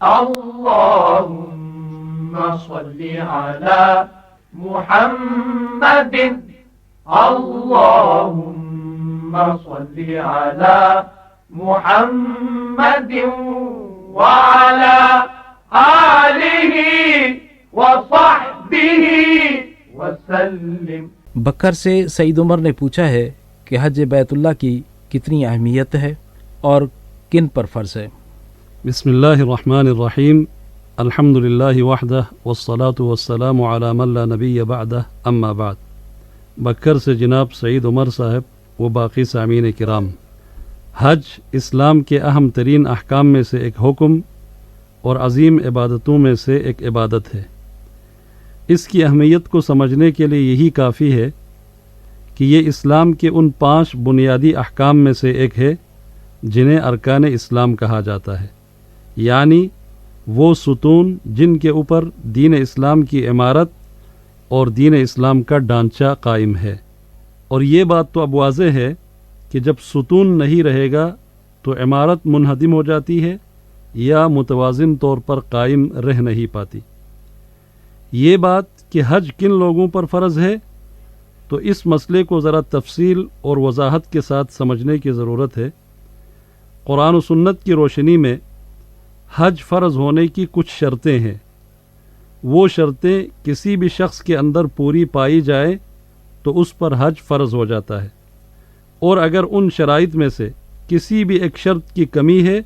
اللهم صل على محمد اللهم صل على محمد وعلى آله وصحبه وسلم۔ بکر سے سعید عمر نے پوچھا ہے کہ حج بیت اللہ کی کتنی اہمیت ہے اور کن پر فرض ہے؟ بسم اللہ الرحمن الرحیم، الحمد للہ وحدہ والصلاة والسلام علی من لا نبی بعدہ، اما بعد۔ بکر سے جناب سعید عمر صاحب و باقی سامعین کرام، حج اسلام کے اہم ترین احکام میں سے ایک حکم اور عظیم عبادتوں میں سے ایک عبادت ہے۔ اس کی اہمیت کو سمجھنے کے لیے یہی کافی ہے کہ یہ اسلام کے ان 5 بنیادی احکام میں سے ایک ہے جنہیں ارکان اسلام کہا جاتا ہے، یعنی وہ ستون جن کے اوپر دین اسلام کی عمارت اور دین اسلام کا ڈھانچہ قائم ہے۔ اور یہ بات تو اب واضح ہے کہ جب ستون نہیں رہے گا تو عمارت منہدم ہو جاتی ہے یا متوازن طور پر قائم رہ نہیں پاتی۔ یہ بات کہ حج کن لوگوں پر فرض ہے تو اس مسئلے کو ذرا تفصیل اور وضاحت کے ساتھ سمجھنے کی ضرورت ہے۔ قرآن و سنت کی روشنی میں حج فرض ہونے کی کچھ شرطیں ہیں۔ وہ شرطیں کسی بھی شخص کے اندر پوری پائی جائیں تو اس پر حج فرض ہو جاتا ہے، اور اگر ان شرائط میں سے کسی بھی ایک شرط کی کمی ہے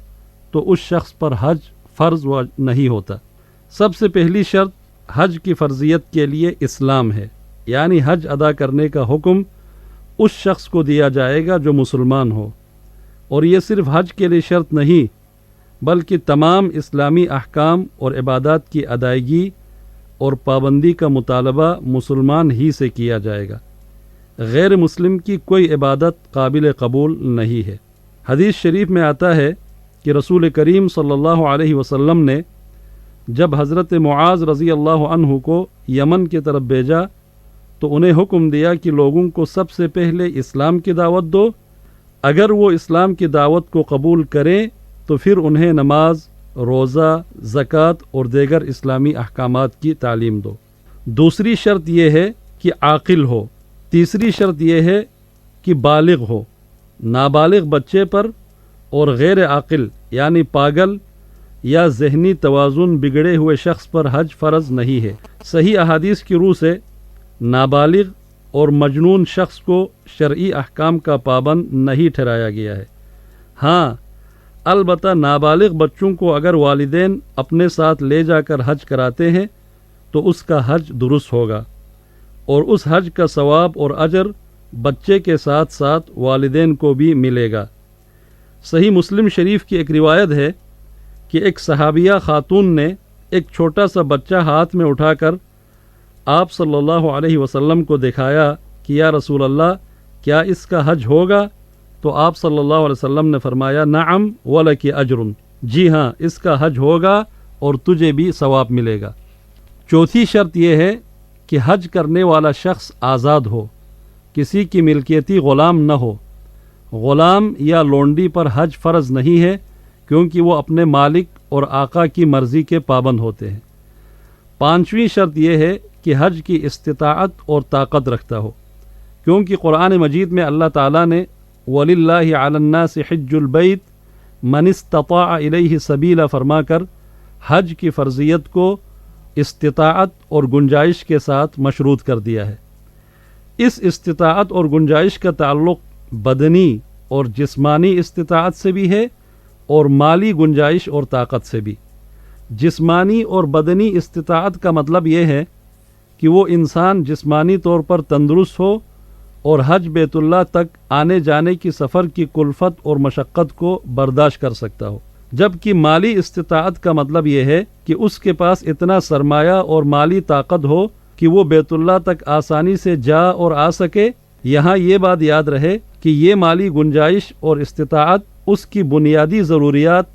تو اس شخص پر حج فرض نہیں ہوتا۔ سب سے پہلی شرط حج کی فرضیت کے لیے اسلام ہے، یعنی حج ادا کرنے کا حکم اس شخص کو دیا جائے گا جو مسلمان ہو۔ اور یہ صرف حج کے لیے شرط نہیں بلکہ تمام اسلامی احکام اور عبادات کی ادائیگی اور پابندی کا مطالبہ مسلمان ہی سے کیا جائے گا۔ غیر مسلم کی کوئی عبادت قابل قبول نہیں ہے۔ حدیث شریف میں آتا ہے کہ رسول کریم صلی اللہ علیہ وسلم نے جب حضرت معاذ رضی اللہ عنہ کو یمن کی طرف بھیجا تو انہیں حکم دیا کہ لوگوں کو سب سے پہلے اسلام کی دعوت دو، اگر وہ اسلام کی دعوت کو قبول کریں تو پھر انہیں نماز، روزہ، زکوٰۃ اور دیگر اسلامی احکامات کی تعلیم دو۔ دوسری شرط یہ ہے کہ عاقل ہو۔ تیسری شرط یہ ہے کہ بالغ ہو۔ نابالغ بچے پر اور غیر عاقل یعنی پاگل یا ذہنی توازن بگڑے ہوئے شخص پر حج فرض نہیں ہے۔ صحیح احادیث کی روح سے نابالغ اور مجنون شخص کو شرعی احکام کا پابند نہیں ٹھہرایا گیا ہے۔ ہاں، البتہ نابالغ بچوں کو اگر والدین اپنے ساتھ لے جا کر حج کراتے ہیں تو اس کا حج درست ہوگا، اور اس حج کا ثواب اور اجر بچے کے ساتھ ساتھ والدین کو بھی ملے گا۔ صحیح مسلم شریف کی ایک روایت ہے کہ ایک صحابیہ خاتون نے ایک چھوٹا سا بچہ ہاتھ میں اٹھا کر آپ صلی اللہ علیہ وسلم کو دکھایا کہ یا رسول اللہ کیا اس کا حج ہوگا؟ تو آپ صلی اللہ علیہ وسلم نے فرمایا نعم ولکی اجر، جی ہاں اس کا حج ہوگا اور تجھے بھی ثواب ملے گا۔ چوتھی شرط یہ ہے کہ حج کرنے والا شخص آزاد ہو، کسی کی ملکیتی غلام نہ ہو۔ غلام یا لونڈی پر حج فرض نہیں ہے کیونکہ وہ اپنے مالک اور آقا کی مرضی کے پابند ہوتے ہیں۔ پانچویں شرط یہ ہے کہ حج کی استطاعت اور طاقت رکھتا ہو، کیونکہ قرآن مجید میں اللہ تعالیٰ نے وَلِلَّهِ عَلَى النَّاسِ حِجُّ الْبَيْتِ مَنِ اسْتَطَاعَ إِلَيْهِ سَبِيلًا فرما کر حج کی فرضیت کو استطاعت اور گنجائش کے ساتھ مشروط کر دیا ہے۔ اس استطاعت اور گنجائش کا تعلق بدنی اور جسمانی استطاعت سے بھی ہے اور مالی گنجائش اور طاقت سے بھی۔ جسمانی اور بدنی استطاعت کا مطلب یہ ہے کہ وہ انسان جسمانی طور پر تندرست ہو اور حج بیت اللہ تک آنے جانے کی سفر کی کلفت اور مشقت کو برداشت کر سکتا ہو، جبکہ مالی استطاعت کا مطلب یہ ہے کہ اس کے پاس اتنا سرمایہ اور مالی طاقت ہو کہ وہ بیت اللہ تک آسانی سے جا اور آ سکے۔ یہاں یہ بات یاد رہے کہ یہ مالی گنجائش اور استطاعت اس کی بنیادی ضروریات،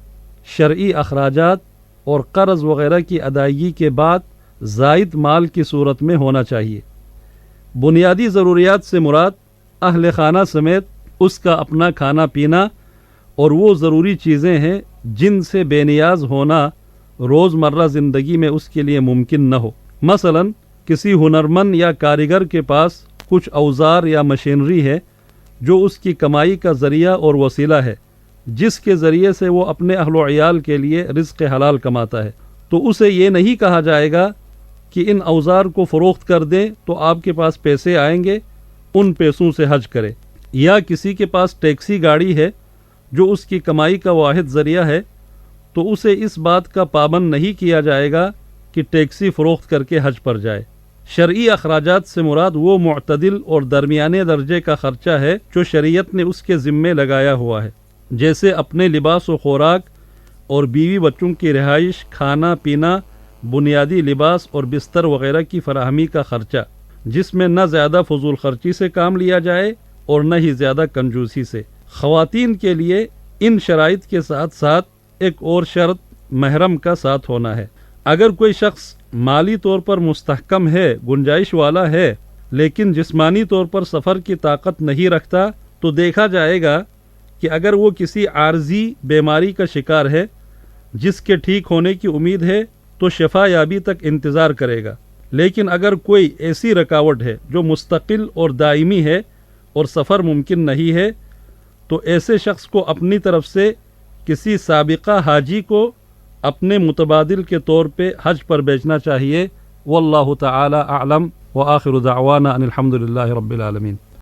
شرعی اخراجات اور قرض وغیرہ کی ادائیگی کے بعد زائد مال کی صورت میں ہونا چاہیے۔ بنیادی ضروریات سے مراد اہل خانہ سمیت اس کا اپنا کھانا پینا اور وہ ضروری چیزیں ہیں جن سے بے نیاز ہونا روزمرہ زندگی میں اس کے لیے ممکن نہ ہو۔ مثلا کسی ہنرمند یا کاریگر کے پاس کچھ اوزار یا مشینری ہے جو اس کی کمائی کا ذریعہ اور وسیلہ ہے، جس کے ذریعے سے وہ اپنے اہل و عیال کے لیے رزق حلال کماتا ہے، تو اسے یہ نہیں کہا جائے گا کہ ان اوزار کو فروخت کر دیں تو آپ کے پاس پیسے آئیں گے، ان پیسوں سے حج کرے۔ یا کسی کے پاس ٹیکسی گاڑی ہے جو اس کی کمائی کا واحد ذریعہ ہے، تو اسے اس بات کا پابند نہیں کیا جائے گا کہ ٹیکسی فروخت کر کے حج پر جائے۔ شرعی اخراجات سے مراد وہ معتدل اور درمیانے درجے کا خرچہ ہے جو شریعت نے اس کے ذمے لگایا ہوا ہے، جیسے اپنے لباس و خوراک اور بیوی بچوں کی رہائش، کھانا پینا، بنیادی لباس اور بستر وغیرہ کی فراہمی کا خرچہ، جس میں نہ زیادہ فضول خرچی سے کام لیا جائے اور نہ ہی زیادہ کنجوسی سے۔ خواتین کے لیے ان شرائط کے ساتھ ساتھ ایک اور شرط محرم کا ساتھ ہونا ہے۔ اگر کوئی شخص مالی طور پر مستحکم ہے، گنجائش والا ہے، لیکن جسمانی طور پر سفر کی طاقت نہیں رکھتا، تو دیکھا جائے گا کہ اگر وہ کسی عارضی بیماری کا شکار ہے جس کے ٹھیک ہونے کی امید ہے تو شفا یابی تک انتظار کرے گا۔ لیکن اگر کوئی ایسی رکاوٹ ہے جو مستقل اور دائمی ہے اور سفر ممکن نہیں ہے، تو ایسے شخص کو اپنی طرف سے کسی سابقہ حاجی کو اپنے متبادل کے طور پہ حج پر بھیجنا چاہیے۔ واللہ تعالی اعلم، وآخر دعوانا ان الحمد للہ رب العالمین۔